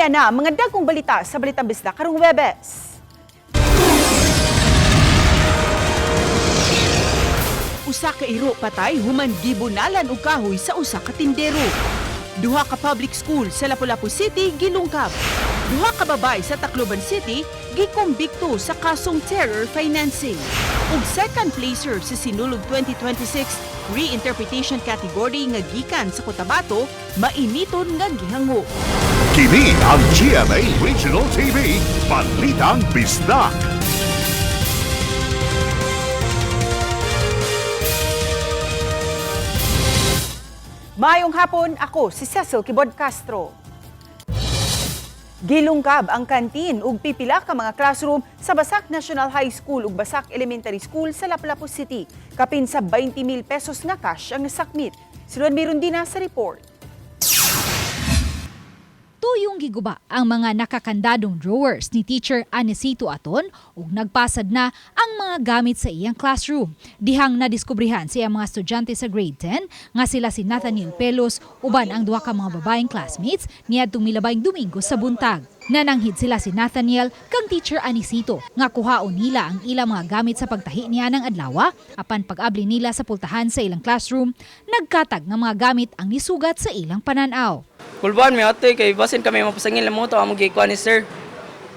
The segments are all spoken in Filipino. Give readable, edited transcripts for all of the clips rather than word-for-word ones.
Kaniya na mga dagkong balita sa Balitang Bisdak karong Huwebes. Usa ka iro patay human gibunalan og kahoy sa usa ka tindero. Duha ka public school sa Lapu-Lapu City gilungkab. Duha ka babay sa Tacloban City gikumbikto sa kasong terror financing. Ug second placer sa Sinulog 2026 reinterpretation category nga gikan sa Cotabato mainiton nga gihango. Kini ang GMA Regional TV, Balitang Bisdak. Maayong hapon, ako si Cecil Kibod Castro. Gilungkab ang kantin ug pipila ka mga classroom sa Basak National High School ug Basak Elementary School sa Lapu-Lapu City. Kapin sa 20,000 pesos nga cash ang nasakmit. Silwan meron din na sa report. Tuyong giguba ang mga nakakandadong drawers ni Teacher Anisito Aton ug nagpasad na ang mga gamit sa iyang classroom. Dihang nadiskubrihan sa iyang mga estudyante sa grade 10 nga sila si Nathaniel Pelos uban ang duha ka mga babaeng classmates niadtong milabayng Domingo sa buntag. Nananghid sila si Nathaniel kang Teacher Anisito nga kuhaon nila ang ilang mga gamit sa pagtahi niya ng adlaw apan pag-abli nila sa pultahan sa ilang classroom nagkatag nga mga gamit ang nisugat sa ilang pananaw. Kulban mi ate kay basin kami mapasangil mo to amo gikuan ni sir.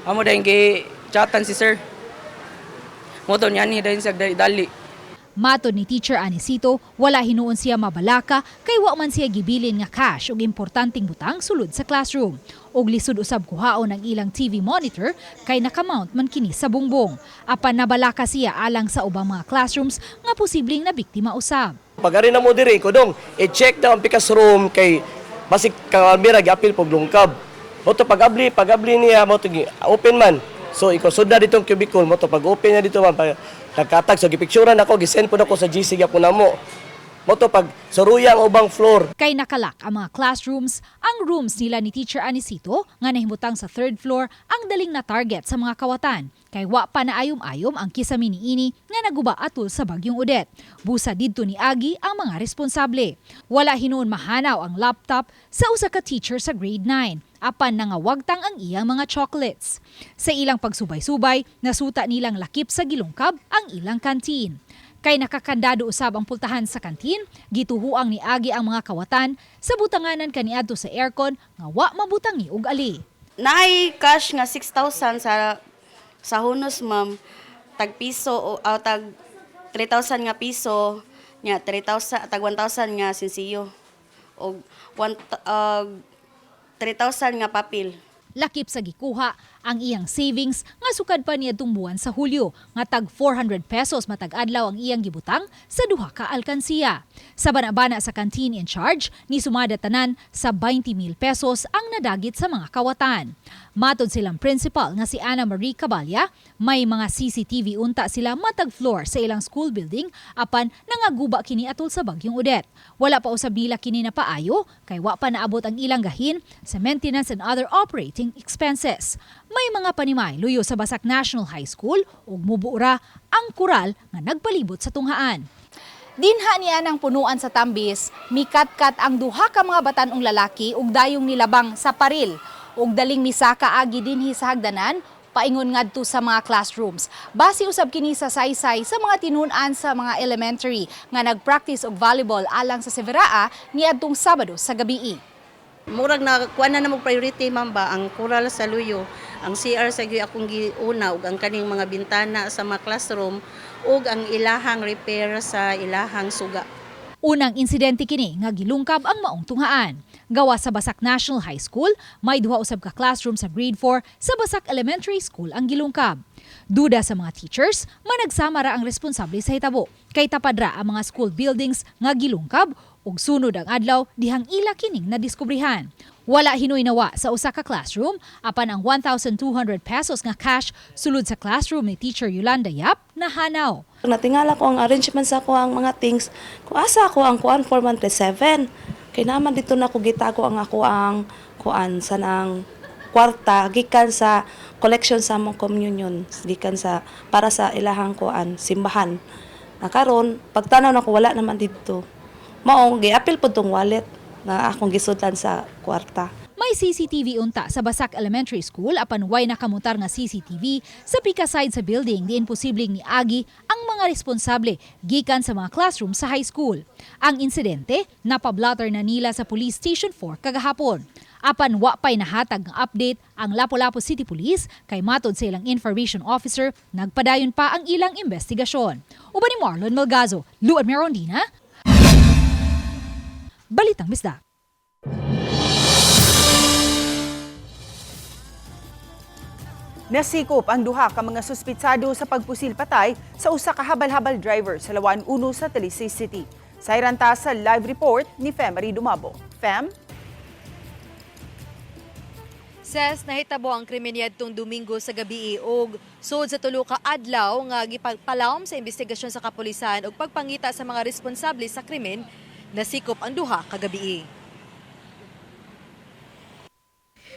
Amo dayon gi chatan si sir. Mo to niyan ni dayon sa dali. Matod ni Teacher Anisito, wala hinuon siya mabalaka kay wa man siya gibilin nga cash ug importanteng butang sulod sa classroom. Og lisod usab kuhaon ang ilang TV monitor kay nakamount man kini sa bungbong. Apan nabalaka siya alang sa ubang mga classrooms nga posibleng nabiktima usab. Pag-ari na mo diri ko dong i-check daw ang pikas room kay basig kamera gi-apil pog lungkab. Mo to pag-abli niya mo to open man. So iko sud na ditong cubicle mo to pag-open niya dito man nagkatag so gipicturean ako gisend po nako sa GC gyapon namo. Mo to pag suruyang ubang floor. Kay nakalak ang mga classrooms, ang rooms nila ni Teacher Anisito nga nahimutang sa third floor ang daling na target sa mga kawatan. Kay wa pa na ayom-ayom ang kisami niini nga naguba atol sa bagyong Odette. Busa didto ni Agi ang mga responsable. Wala hinuon mahanaw ang laptop sa usa ka teacher sa grade 9. Apan nangawagtang ang iyang mga chocolates. Sa ilang pagsubay-subay, nasuta nilang lakip sa gilungkab ang ilang kantin. Kay nakakandado usab ang pultahan sa kantin, gituhuang ni Agi ang mga kawatan sa butanganan kaniadto sa aircon nga wa mabutangi og ali. Naay cash nga 6,000 sa hunos ma'am, tag piso o tag 3,000 nga piso, nya 3,000 tag 1,000 nga sinsiyo. Og 3,000 nga papel. Lakip sa gikuha ang iyang savings nga sukad pa niadtong buwan sa Hulyo nga tag 400 pesos matag adlaw ang iyang gibutang sa duha ka alkansiya. Sa banabana sa canteen in charge ni sumada tanan sa 20,000 pesos ang nadagit sa mga kawatan. Matod silang principal nga si Ana Marie Cabalya, may mga CCTV unta sila matag floor sa ilang school building apan nangaguba kini atol sa bagyong Odette. Wala pa usab nila kini na paayo kay wa pa naabot ang ilang gahin sa maintenance and other operating expenses. May mga panimay luyo sa Basak National High School ug mubuura ang kural nga nagpalibot sa tunghaan. Dinha niya ng punuan sa Tambis, mikatkat ang duha ka mga batanong lalaki ug dayong nilabang sa paril ug daling misaka agi dinhi sa hagdanan paingon ngadto sa mga classrooms. Base usab kini sa saysay sa mga tinun-an sa mga elementary nga nagpractice og volleyball alang sa Severaa niadtong Sabado sa gabii. Murag na kuan na mo priority ma'am ba ang kural sa luyo, ang CR sa gyud akong giuna ug ang kaning mga bintana sa mga classroom ug ang ilahang repair sa ilahang suga. Unang insidente kini nga gilungkab ang maong tunghaan. Gawa sa Basak National High School, may duha usab ka classroom sa grade 4 sa Basak Elementary School ang gilungkab. Duda sa mga teachers, managsama ra ang responsable sa hitabo. Kay tapadra ang mga school buildings nga gilungkab ug sunod ang adlaw dihang ila kining nadiskubrihan. Wala hinoy nawa sa usa ka classroom apan ang 1,200 pesos nga cash sulod sa classroom ni Teacher Yolanda Yap nahanaw. Natingala ko ang arrangement sa ko ang mga things. Kung asa ako ang kuan for month 7. Kay naman dito na ko gitago ang ako ang kuan sa nang kwarta gikan sa collection sa among communion gikan sa para sa ilahang kuan simbahan. Nakaron pagtanaw na ko wala naman dito. Maong giapil pud tong wallet nga akong gisudlan sa kwarta. May CCTV unta sa Basak Elementary School apan way nakamutar nga CCTV sa pika side sa building di imposibleng niagi ang mga responsable gikan sa mga classroom sa high school. Ang insidente napablatter na nila sa Police Station 4 kagahapon. Apan wa pay nahatag nga update ang Lapu-Lapu City Police kay matod sa ilang information officer nagpadayon pa ang ilang investigasyon. Uban ni Marlon Melgazo, Luan Merondina, Balitang Bisdak. Nasikop ang duha ka mga suspitsado sa pagpusil patay sa usa ka habal-habal driver sa Lawan 1 sa Talisay City. Sa iranta sa live report ni Fem Dumabo. Fem? Ses, nahitabo ang krimen niadtong Domingo sa gabi og sud sa tulo ka adlaw nga gipagpalawom sa investigasyon sa kapulisan ug pagpangita sa mga responsable sa krimen, nasikop ang duha ka gabi.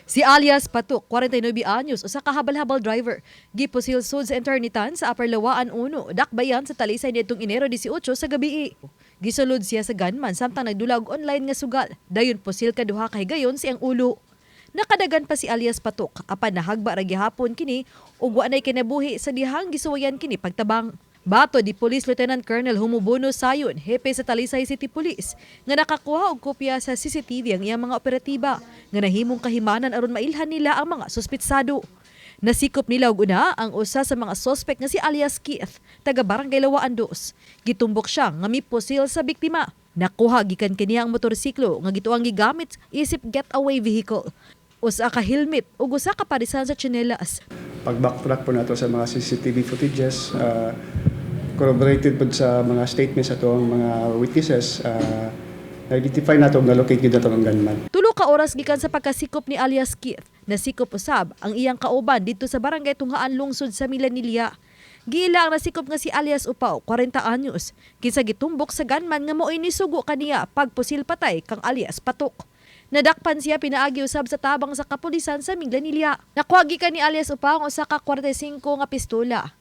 Si alias Patuk, 49 anyos, usa ka habal-habal driver, gipusil sud sa Eternitan sa Upper Lawaan 1, dakbayan sa Talisay niadtong Enero 18 sa gabi. Gisulod siya sa gunman samtang nagdulag online nga sugal. Dayon pusil ka duha ka higayon siyang ulo. Nakadagan pa si alias Patuk, apan nahagba ra gihapon kini ug wa nay kinabuhi sa dihang gisuwayan kini pagtabang. Bato di Police Lieutenant Colonel Humubono Sayon, hepe sa Talisay City Police, nga nakakuha og kopya sa CCTV ang iyang mga operatiba nga nahimong kahimanan aron mailhan nila ang mga suspitsado. Nasikop nila og una ang usa sa mga suspect nga si alias Keith, taga Barangay Lawaan 2. Gitumbok siya nga miposil sa biktima. Nakuha gikan kaniya ang motorsiklo nga gituang gigamit isip getaway vehicle. Usa ka helmet ug usa ka parisan sa tsinelas. Pag-backtrack po nato sa mga CCTV footages, corroborated po sa mga statements ato ang mga witnesses, na-identify nato na locate gid nato ang gunman. Tulo ka oras gikan sa pagkasikop ni alias Keith, nasikop usab ang iyang kauban dito sa Barangay Tunghaan lungsod sa Milanilla. Giila ang nasikop nga si alias Upaw, 40 anyos, kinsa gitumbok sa gunman nga mo'y nisugo kaniya pagpusil patay kang alias Patok. Nadakpan siya pinaagi usab sa tabang sa kapulisan sa Minglanilla. Nakuha gikan ni alias Upaw ang usa ka 45 nga pistola,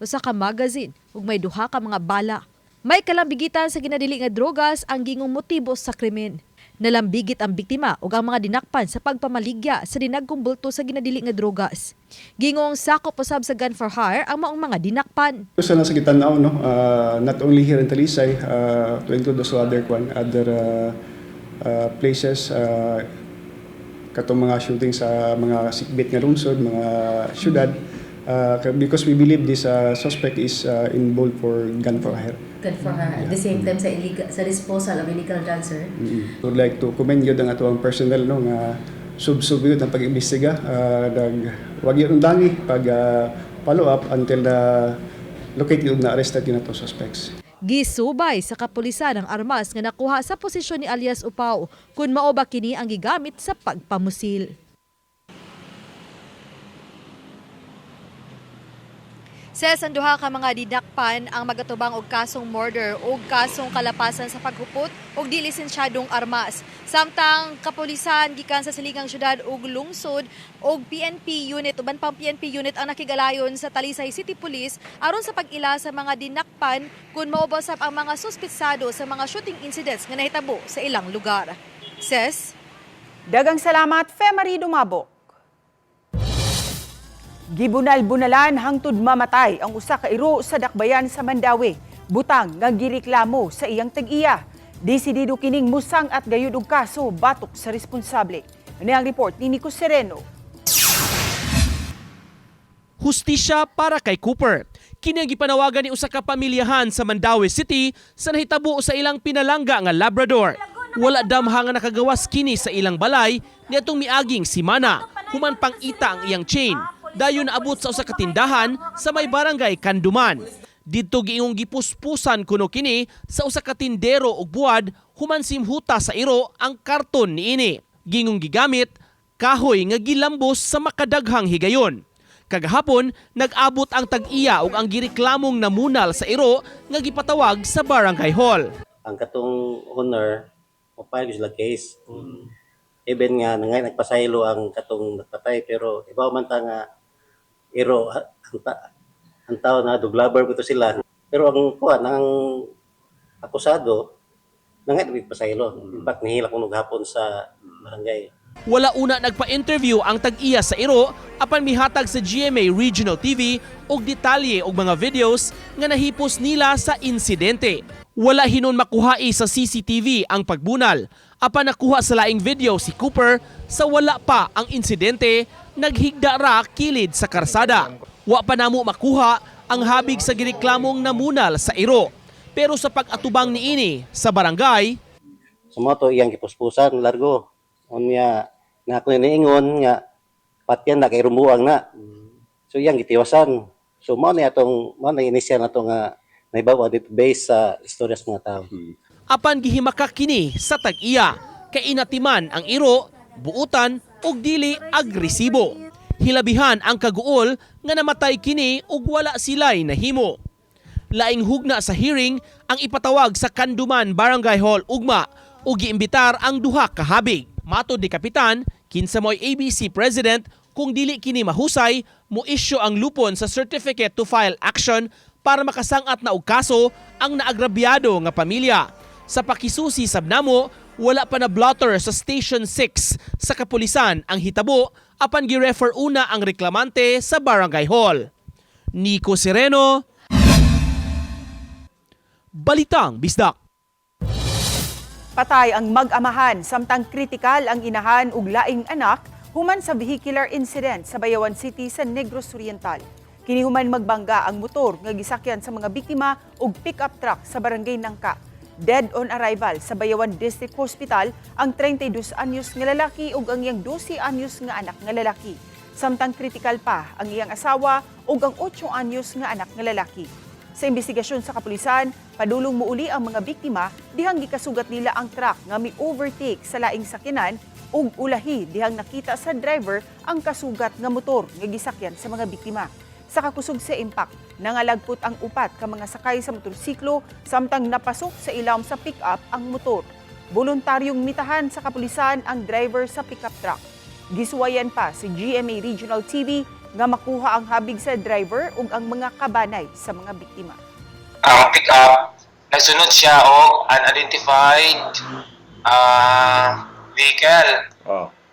usa ka magazine ug may duha ka mga bala. May kalambigitan sa ginadili nga drogas ang gingong motibo sa krimen. Nalambigit ang biktima ug ang mga dinakpan sa pagpamaligya sa dinagkong bulto sa ginadili nga drogas. Gingong sakop usab sa gun for hire ang maong mga dinakpan. Sa nasa gitanaw, no, not only here in Talisay, to include also other places, katong mga shooting sa mga sikbit nga lungsod, mga syudad, because we believe this suspect is involved for gun for hire. Gun for hire. At the same time sa disposal of illegal drugs, sir? I would like to commend yun ang atuang personnel, no, nga sub yun ang pag-imbestiga, wag yun dangi pag follow up until locate yun na arrested yun atong suspects. Gisubay sa kapulisan ang armas nga nakuha sa posisyon ni alias Upaw kung mao ba kini ang gigamit sa pagpamusil. Ses, ang duha ka mga didakpan ang magatubang og kasong murder o kasong kalapasan sa paghupot og di lisensyadong armas. Samtang kapulisan gikan sa siligang syudad ug lungsod og PNP unit uban pang PNP unit ang nakigalayon sa Talisay City Police aron sa pag-ila sa mga dinakpan kun maubasap ang mga suspitsado sa mga shooting incidents nga nahitabo sa ilang lugar. Ses, Dagang salamat, Fem Dumabo. Gibunal-bunalan hangtod mamatay ang usa ka iro sa dakbayan sa Mandawi. Butang nga gireklamo sa iyang tag-iya. Desidido kining musang at gayud og kaso batok sa responsable. Ano ang report ni Nico Sereno? Hustisya para kay Cooper. Kini ang gipanawagan ni usa ka pamilyahan sa Mandawi City sa nahitabo sa ilang pinalangga nga Labrador. Wala damha nga nakagawas kini sa ilang balay niadtong miaging simana. Human pang ita ang iyang chain. Dayon naabot sa usa ka tindahan sa may barangay Kanduman. Didto giingong gipuspusan kuno kini sa usa ka tindero og buwad human simhuta sa iro ang karton niini. Gingong gigamit kahoy nga gilambos sa makadaghang higayon. Kagahapon nag-abot ang tag-iya ug ang gireklamong namunal sa iro nga gipatawag sa barangay hall. Ang katong owner mapayag sila case. Even nga nagpasaylo ang katong nagpatay pero ibaw man ta nga iro ang tao na duglaber ko to sila. Pero ang kuan ang akusado nagpasaylo. In fact nihila ko hapon sa barangay. Wala una nagpa-interview ang tag-iya sa iro apan mihatag sa GMA Regional TV og detalye og mga videos nga nahipos nila sa insidente. Wala hinon makuhai sa CCTV ang pagbunal. Apan nakuha sa laing video si Cooper sa wala pa ang insidente, naghigda ra kilid sa karsada. Wa pa namo makuha ang habig sa gireklamong namunal sa iro. Pero sa pag-atubang niini sa barangay, sa moto iyang gipuspusan largo. Unya na ako niingon nga patyan na kay rumuang na. So iyang gitiwasan. So mao na inisya na to nga naibawa dito based sa istorya sa mga tao. apan gihimakak kini sa tag-iya kay inatiman ang iro, buutan ug dili agresibo. Hilabihan ang kaguol nga namatay kini ug wala sila'y nahimo. Laing hugna sa hearing ang ipatawag sa Kanduman Barangay Hall ugma ug giimbitar ang duha ka habig. Matod ni Kapitan, kinsa mo'y ABC President, kung dili kini mahusay, mo-issue ang lupon sa Certificate to File Action para makasangat na og kaso ang naagrabyado nga pamilya. Sa pakisusi sab namo, wala pa na blotter sa Station 6 sa kapulisan ang hitabo apan gi-refer una ang reklamante sa Barangay Hall. Nico Sereno, Balitang Bisdak. Patay ang mag-amahan samtang kritikal ang inahan ug laing anak human sa vehicular incident sa Bayawan City sa Negros Oriental. Kini human magbangga ang motor nga gisakyan sa mga biktima ug pick-up truck sa Barangay Nangka. Dead on arrival sa Bayawan District Hospital ang 32 anyos nga lalaki ug ang iyang 12 anyos nga anak nga lalaki. Samtang kritikal pa ang iyang asawa ug ang 8 anyos nga anak nga lalaki. Sa investigasyon sa kapulisan, padulong muuli ang mga biktima dihang gikasugat nila ang truck nga may overtake sa laing sakyanan ug ulahi dihang nakita sa driver ang kasugat nga motor nga gisakyan sa mga biktima. Sa kakusog sa impact, nangalagpot ang upat ka mga sakay sa motorsiklo samtang napasok sa ilawom sa pick-up ang motor. Voluntaryong mitahan sa kapulisan ang driver sa pick-up truck. Gisuwayan pa si GMA Regional TV nga makuha ang habig sa driver ug ang mga kabanay sa mga biktima. Ang pick-up, nagsunod siya o unidentified vehicle.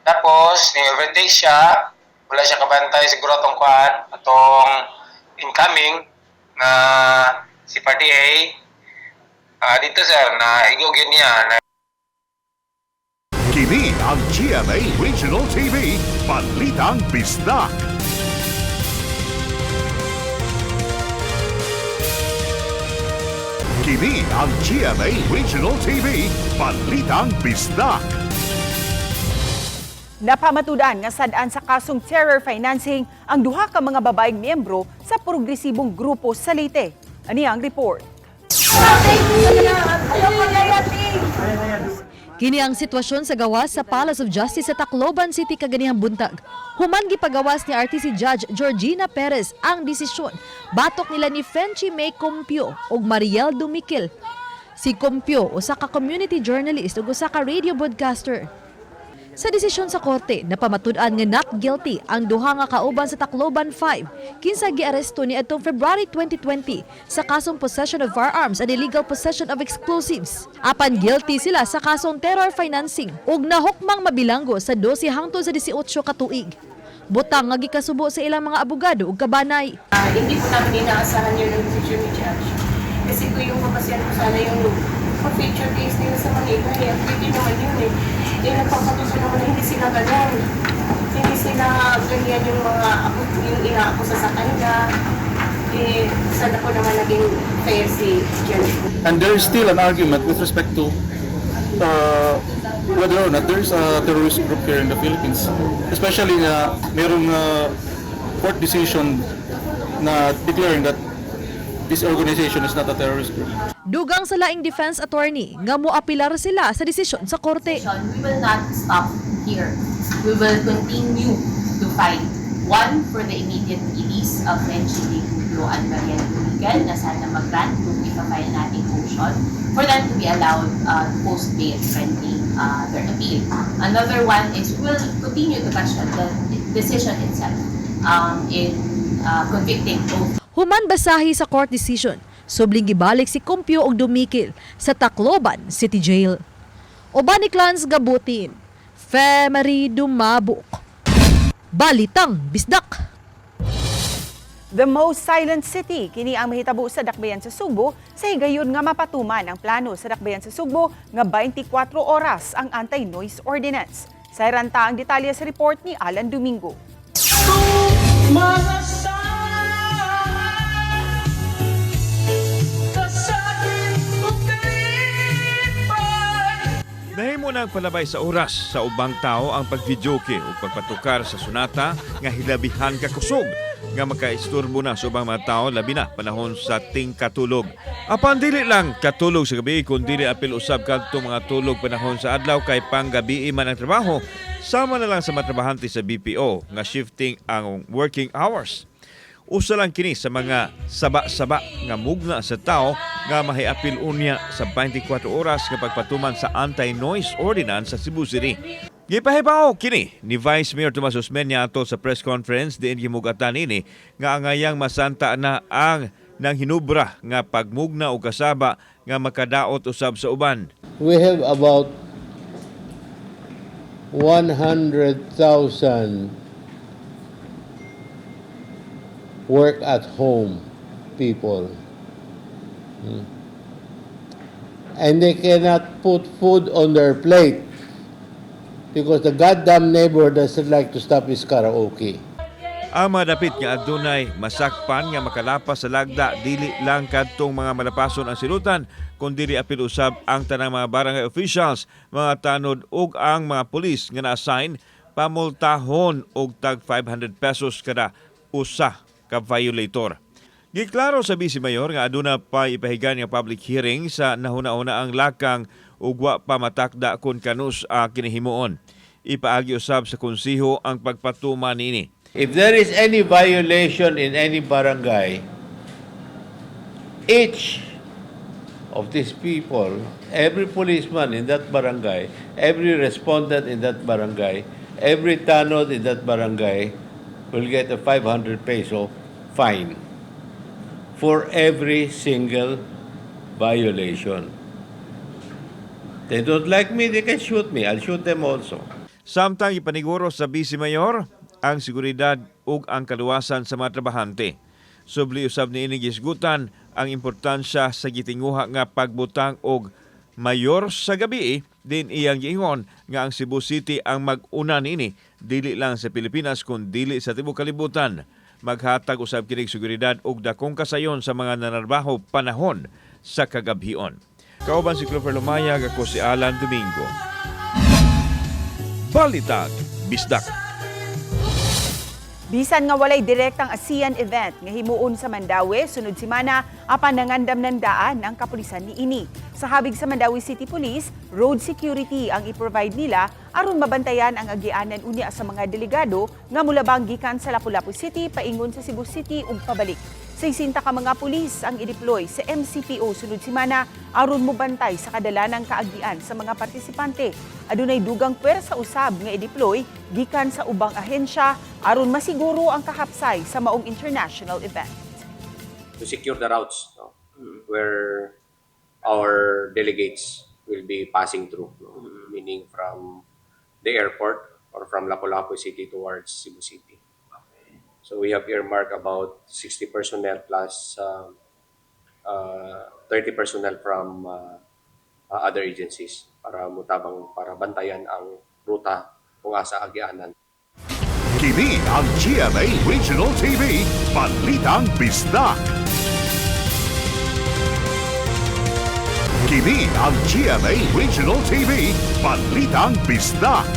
Tapos, ni-overtake siya, wala siya kabantay, siguro itong kuhaan, itong incoming na si Party A. Dito sir, na igugin niya. Kini ang GMA Regional TV, Balitang Bisdak. Kini ang GMA Regional TV, Balitang Bisdak. Napamatudan nga sadaan sa kasong terror financing ang duha ka mga babaeng miyembro sa progresibong grupo sa Leyte. Ani ang report. Kini ang sitwasyon sa gawas sa Palace of Justice sa Tacloban City kaganihang buntag. Human gipagawas ni RTC Judge Georgina Perez ang desisyon. Batok nila ni Fenchi May Compio ug Mariel Dumikil. Si Compio usa ka community journalist ug usa ka radio broadcaster. Sa desisyon sa korte, napamatud-an nga not guilty ang duha nga kauban sa Tacloban 5 kinsa giaresto ni adtong February 2020 sa kasong possession of firearms and illegal possession of explosives. Apan guilty sila sa kasong terror financing ug nahukmang mabilanggo sa 12 hangtod sa 18 ka tuig. Butang nga gikasubo sa ilang mga abogado ug kabanay. Hindi po namin inaasahan yun ng decision ni Judge. Kasi kung yung kapasyan ko sana yung feature case nila sa Manila, pwede naman yun eh. Nagpapatuso naman na hindi sila ganyan. Hindi sila ganyan yung mga yung inaakusa sa kanila. Sana po naman naging fair si Judge. And there is still an argument with respect to whether or not there is a terrorist group here in the Philippines. Especially mayroong court decision na declaring that this organization is not a terrorist group. Dugang sa laing defense attorney nga moapilar sila sa desisyon sa korte. We will not stop here. We will continue to fight. One, for the immediate release of Fenchi Compio and Mariel Dumikil na sana mag-grant kung ipafile nating motion for them to be allowed post bail pending their appeal. Another one is we will continue to question the decision itself in convicting both. Human basahi sa court decision, subling gibalik si Compio og Dumikil sa Tacloban City Jail. Oban ni Clans Gabutin, Femery Dumabok. Balitang Bisdak. The most silent city kini ang mahitabo sa Dakbayan sa Sugbo sa higayon nga mapatuman ang plano sa Dakbayan sa Sugbo nga 24 oras ang anti-noise ordinance. Sa iranta ang detalye sa report ni Alan Domingo. Nahimo ng palabay sa oras sa ubang tao ang pagvidyoke o pagpatukar sa sunata nga hilabihan ka kusog nga makaisturbo na sa ubang mga tao labi na panahon sa tingkatulog. Apan dili lang katulog sa gabi kundi apil usab kadto mga tulog panahon sa adlaw kay panggabi man ang trabaho. Sama na lang sa matrabahante sa BPO nga shifting ang working hours. Usa lang kini sa mga saba-saba nga mugna sa tao nga mahiapil unya sa 24 oras nga pagpatuman sa anti-noise ordinance sa Cebu City. Gipahibaw kini ni Vice Mayor Tomas Osmeña ato sa press conference diin gimugatan ini nga angayang masanta na ang nang hinubra nga pagmugna o kasaba nga makadaot usab sa uban. We have about 100,000 work at home people. And they cannot put food on their plate because the goddamn neighbor doesn't like to stop his karaoke. Ang madapit nga adunay masakpan nga makalapas sa lagda dili lang kadtong mga malapason ang silutan kundi apil usab ang tanang mga barangay officials, mga tanod ug ang mga pulis nga na-assign pamultahon og tag 500 pesos kada usa ka violator. Giklaro sa Vice Mayor nga aduna pa ipahigan nga public hearing sa nahuna-una ang lakang ug wa pa matakda kun kanus kinihimuon. Ipaagi usab sa konsiho ang pagpatuman niini. If there is any violation in any barangay, each of these people, every policeman in that barangay, every respondent in that barangay, every tanod in that barangay will get a 500 peso fine for every single violation. They don't like me, they can shoot me. I'll shoot them also. Samtang ipaniguro sa Vice Mayor ang seguridad ug ang kaluwasan sa mga trabahante. Subli usab niini gisgutan ang importansya sa gitinguha nga pagbutang og mayor sa gabi din iyang giingon nga ang Cebu City ang mag-una niini dili lang sa Pilipinas kundi dili sa tibuok kalibutan. Maghatag usab kining seguridad ug dakong kasayon sa mga nanarbaho panahon sa kagabhion. Kauban si Clover Lumayag, ako si Alan Domingo. Balitag Bisdak. Bisan nga walay direktang ASEAN event nga himuon sa Mandaue sunod semana apan nangandam ng daan ang kapulisan niini. Sa habig sa Mandaue City Police, road security ang i-provide nila aron mabantayan ang agianan unya sa mga delegado nga mulabang gikan sa Lapu-Lapu City paingon sa Cebu City ug pabalik. 60 ka mga pulis ang i-deploy sa MCPO sunod semana aron mobantay sa kadalanang kaagian sa mga partisipante. Adunay dugang pwersa usab nga i-deploy gikan sa ubang ahensya aron masiguro ang kahapsay sa maong international event. To secure the routes where our delegates will be passing through, meaning from the airport or from Lapu-Lapu City towards Cebu City. So we have earmarked about 60 personnel plus 30 personnel from other agencies para mutabang para bantayan ang ruta kung asa agianan. Kini ang GMA Regional TV, Balitang Bisdak. Kini ang GMA Regional TV, Balitang Bisdak.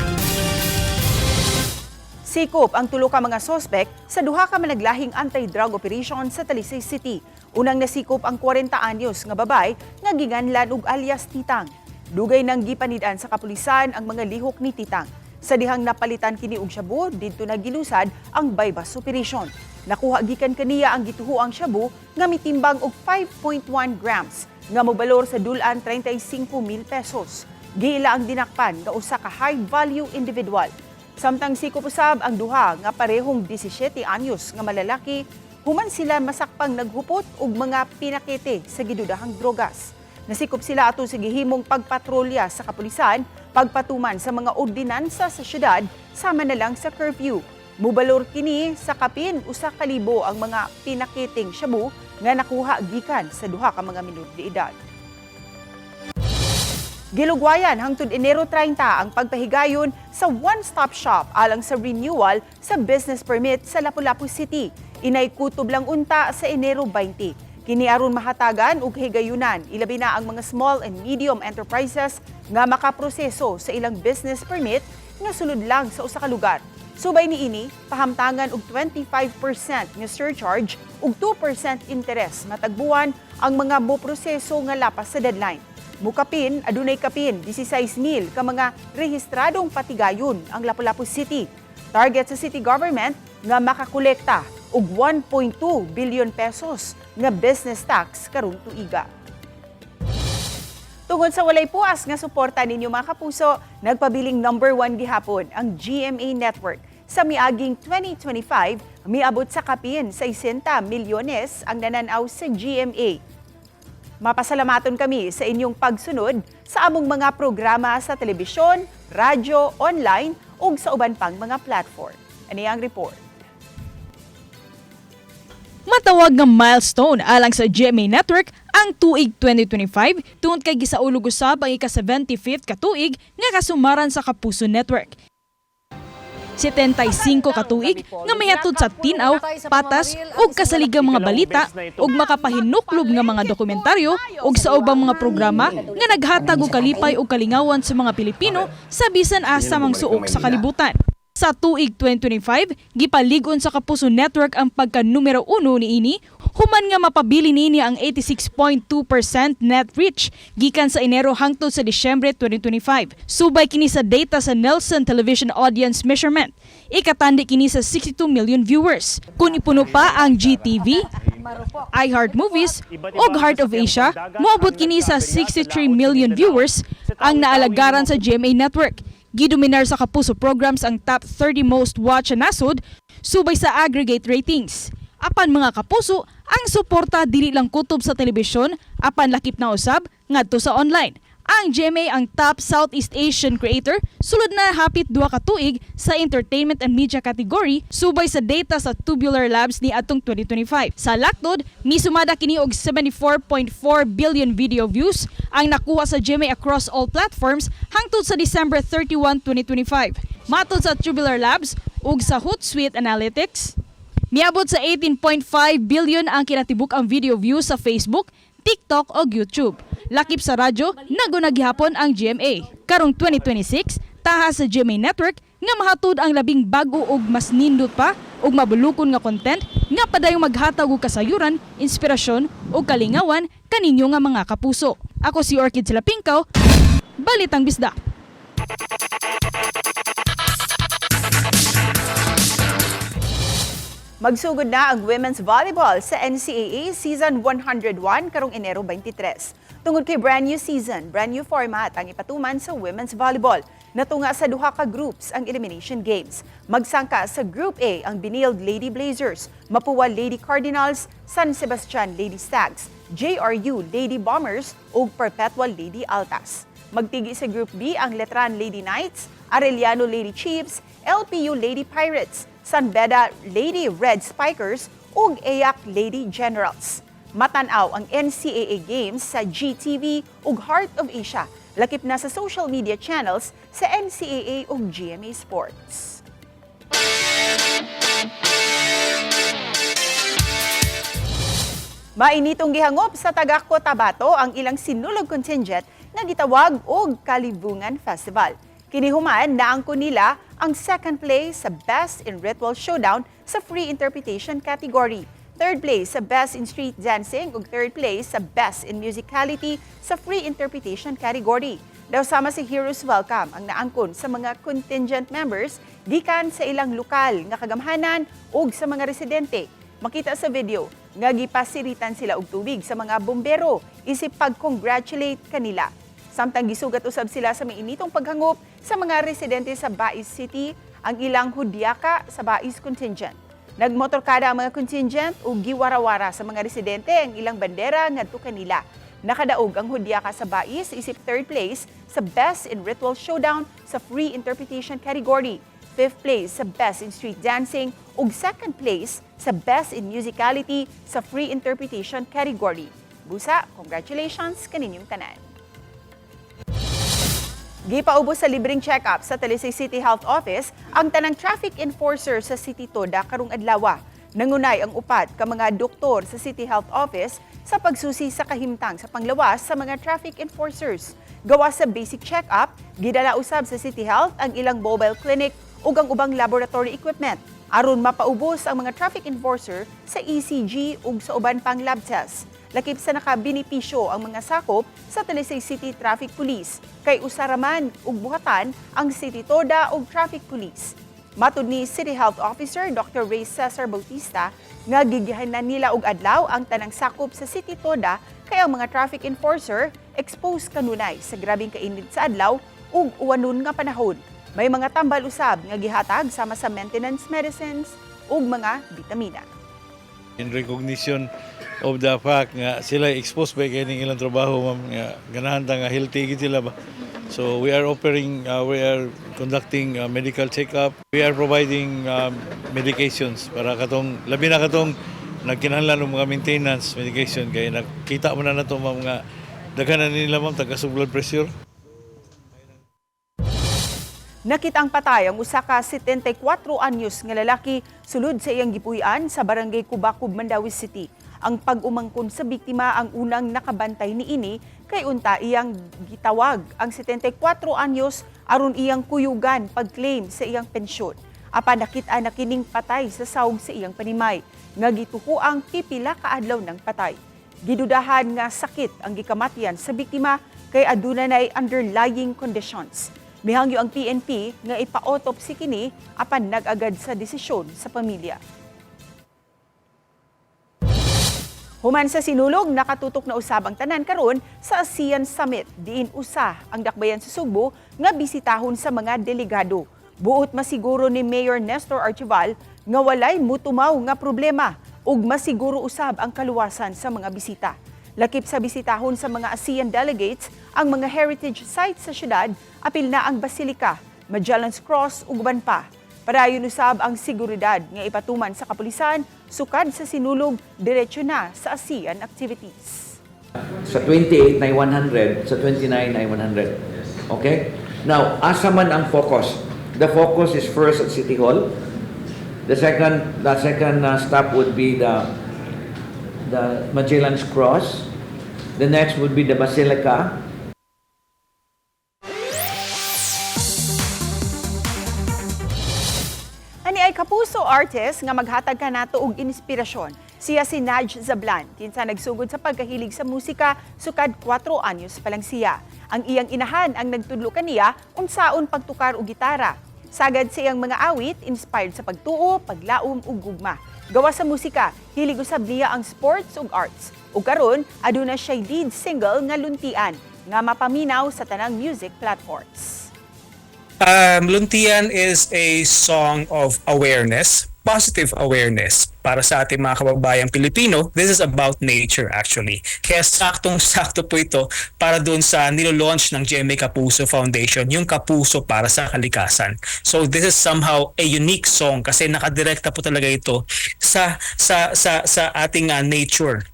Sikop ang tulo ka mga sospek sa duha ka managlahing anti-drug operation sa Talisay City. Unang nasikop ang 40 anyos nga babay nga ginganlan og alias Titang. Dugay nang gipanid-an sa kapulisan ang mga lihok ni Titang. Sa dihang napalitan kini og shabu didto na gilusad ang bypass operation. Nakuha gikan kaniya ang gituhuang shabu nga mitimbang og 5.1 grams nga mobalor sa dulan 35,000 pesos. Giila ang dinakpan nga usa ka high-value individual. Samtang sikop usab ang duha nga parehong 17 anyos nga malalaki, human sila masakpang naghupot og mga pinakete sa gidudahang drogas. Nasikop sila ato sa gihimong pagpatrolya sa kapulisan, pagpatuman sa mga ordinansa sa syudad, sama na lang sa curfew. Mubalor kini sa kapin usa ka libo ang mga pinakiting shabu nga nakuha gikan sa duha ka mga minor de edad. Gilugwayan hangtod Enero 30 ang pagpahigayon sa one-stop shop alang sa renewal sa business permit sa Lapu-Lapu City. Inay kutob lang unta sa Enero 20. Kini aron mahatagan og higayunan ilabi na ang mga small and medium enterprises nga makaproseso sa ilang business permit nga sulod lang sa usa ka lugar. Subay niini, pahamtangan og 25% nga surcharge ug 2% interes matagbuan ang mga moproseso nga lapas sa deadline. Mukapin, adunay kapin 16,000 ka mga rehistradong patigayon ang Lapu-Lapu City. Target sa city government nga makakolekta og 1.2 billion pesos nga business tax karong tuiga. Tungod sa walay puas nga suporta ninyo mga kapuso, nagpabiling number 1 gihapon ang GMA Network. Sa miaging 2025, miabot sa kapin 60 milyones ang nananaw sa GMA. Mapasalamaton kami sa inyong pagsunod sa among mga programa sa telebisyon, radyo, online ug sa uban pang mga platform. Ani ang report. Matawag nga milestone alang sa GMA Network ang tuig 2025 tungod kay gisaulog usab ang ika-75th katuig nga kasumaran sa Kapuso Network. 75 katuig nga mihatod sa tinaw, patas ug kasaligang mga balita ug makapahinuklob nga mga dokumentaryo ug sa ubang mga programa nga naghatag og kalipay ug kalingawan sa mga Pilipino sa bisan asa mang suok sa kalibutan. Sa tuig 2025, gipalig-on sa Kapuso Network ang pagka-numero 1 niini, human nga mapabili niini ang 86.2% net reach gikan sa Enero hangtod sa Disyembre 2025. Subay kini sa data sa Nielsen Television Audience Measurement. Ikatandi kini sa 62 million viewers. Kung ipuno pa ang GTV, iHeart Movies ug Heart of Asia, moabot kini sa 63 million viewers ang naalagaran sa GMA Network. Gidominar sa Kapuso programs ang top 30 most watched nasod subay sa aggregate ratings. Apan mga kapuso, ang suporta dili lang kutob sa telebisyon, apan lakip na usab ngadto sa online. Ang GMA ang top Southeast Asian creator, sulod na hapit 2 ka tuig sa entertainment and media category subay sa data sa Tubular Labs ni atong 2025. Sa laktod, misumada kini og 74.4 billion video views ang nakuha sa GMA across all platforms hangtod sa December 31, 2025. Matod sa Tubular Labs ug sa Hootsuite Analytics, miabot sa 18.5 billion ang kinatibuk ang video views sa Facebook, TikTok o YouTube. Lakip sa radyo, nagunagihapon ang GMA. Karong 2026, taha sa GMA Network nga mahatod ang labing bago ug mas nindot pa ug mabulukon nga content nga padayong maghatag og kasayuran, inspirasyon ug kalingawan kaninyo nga mga kapuso. Ako si Orchid Silapingkaw, Balitang Bisda. Magsugod na ang women's volleyball sa NCAA Season 101 karong Enero 23. Tungod kay brand new season, brand new format ang ipatuman sa women's volleyball. Natunga sa duha ka groups ang elimination games. Magsangka sa Group A ang Benilde Lady Blazers, Mapua Lady Cardinals, San Sebastian Lady Stags, JRU Lady Bombers ug Perpetual Lady Altas. Magtigi sa Group B ang Letran Lady Knights, Arellano Lady Chiefs, LPU Lady Pirates, San Beda Lady Red Spikers ug EAC Lady Generals. Matanaw ang NCAA Games sa GTV ug Heart of Asia. Lakip na sa social media channels sa NCAA ug GMA Sports. Mainitong gihangop sa taga Cotabato ang ilang sinulog contingent nga gitawag og Kalibungan Festival. Kinihuman naangkon nila ang second place sa Best in Ritual Showdown sa Free Interpretation category, third place sa Best in Street Dancing ug third place sa Best in Musicality sa Free Interpretation category. Daw sama si Heroes Welcome ang naangkon sa mga contingent members gikan sa ilang lokal nga kagamhanan ug sa mga residente. Makita sa video nga gipasiritan sila og tubig sa mga bombero isip pag-congratulate kanila. Samtang gisugat usab sila sa mainitong paghangop sa mga residente sa Bais City ang ilang hudyaka sa Bais contingent. Nagmotorkada ang mga contingent ug giwarawara sa mga residente ang ilang bandera ngadto kanila. Nakadaog ang Hudyaka sa Bais isip 3rd place sa Best in Ritual Showdown sa Free Interpretation category, 5th place sa Best in Street Dancing ug 2nd place sa Best in Musicality sa Free Interpretation category. Busa, congratulations kaninyong tanan. Gipaubos sa libreng check-up sa Talisay City Health Office ang tanang traffic enforcer sa City Toda karong adlaw. Nangunay ang upat ka mga doktor sa City Health Office sa pagsusi sa kahimtang sa panglawas sa mga traffic enforcers. Gawa sa basic check-up, gidala usab sa City Health ang ilang mobile clinic ug ang ubang laboratory equipment aron mapaubos ang mga traffic enforcer sa ECG ug sa uban pang lab tests. Lakip sa nakabinipisyo ang mga sakop sa Talisay City Traffic Police kay usaraman ug buhatan ang City Toda ug Traffic Police. Matud ni City Health Officer Dr. Ray Cesar Bautista nga gigihanan nila og adlaw ang tanang sakop sa City Toda kay ang mga traffic enforcer exposed kanunay sa grabing kainit sa adlaw ug uwanon nga panahon. May mga tambal usab nga gihatag sama sa maintenance medicines ug mga bitamina. In recognition of the fact nga sila exposed by kining ilang trabaho, ma'am, nga ganahan ta nga healthy gid sila ba. So we are conducting medical check-up. We are providing medications para katong labi na katong nagkinahanglan ng mga maintenance medication kay nakita mo na nato mga daghanan nila, ma'am, taga blood pressure. Nakitang patay ang usa ka 74 anyos nga lalaki sulod sa iyang gipuy-an sa barangay Cubacub, Mandawi City. Ang pag-umangkon sa biktima ang unang nakabantay niini kay unta iyang gitawag ang 74 anyos aron iyang kuyugan pag-claim sa iyang pensyon. Apan nakita na kining patay sa sawg sa iyang panimay nga gitukuang pipila ka adlaw ng patay. Gidudahan nga sakit ang gikamatian sa biktima kay aduna nay underlying conditions. Mihangyo ang PNP nga ipa-autopsy kini apan nag-agad sa desisyon sa pamilya. Human sa sinulog, nakatutok na usab ang tanan karon sa ASEAN Summit. Diin usa ang dakbayan sa Sugbo nga bisitahon sa mga delegado. Buot masiguro ni Mayor Nestor Archival nga walay mutumaw nga problema ug masiguro usab ang kaluwasan sa mga bisita. Lakip sa bisitahon sa mga ASEAN delegates ang mga heritage sites sa syudad, apil na ang Basilica, Magellan's Cross ug uban pa. Padayon usab ang seguridad nga ipatuman sa kapulisan, sukad sa sinulog, diretso na sa ASEAN activities. Sa 28 ay 100, sa 29 ay 100. Okay? Now, asa man ang focus? The focus is first at City Hall. The second stop would be the Magellan's Cross. The next would be the Basilica. Ani ay kapuso artist nga maghatag kanato og inspirasyon. Siya si Naj Zablan, kinsa nagsugod sa pagkahilig sa musika sukad 4 anyos pa lang siya. Ang iyang inahan ang nagtudlo kaniya unsaon pagtukar og gitara. Sagad sa iyang mga awit inspired sa pagtuo, paglaom ug gugma. Gawa sa musika, hilig usab niya ang sports ug arts. Ug karon aduna siya lead single nga Luntian nga mapaminaw sa tanang music platforms. Luntian is a song of awareness, positive awareness para sa ating mga kababayang Pilipino. This is about nature actually. Kaya saktong-sakto po ito para doon sa nilo-launch ng GMA Kapuso Foundation, yung Kapuso para sa kalikasan. So this is somehow a unique song kasi nakadirekta po talaga ito sa ating nature.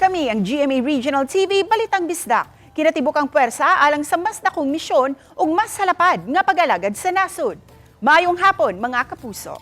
Kami ang GMA Regional TV Balitang Bisdak. Kinatibok ang puwersa alang sa mas dakong misyon ug mas halapad nga pag-alagad sa nasod. Maayong hapon mga kapuso.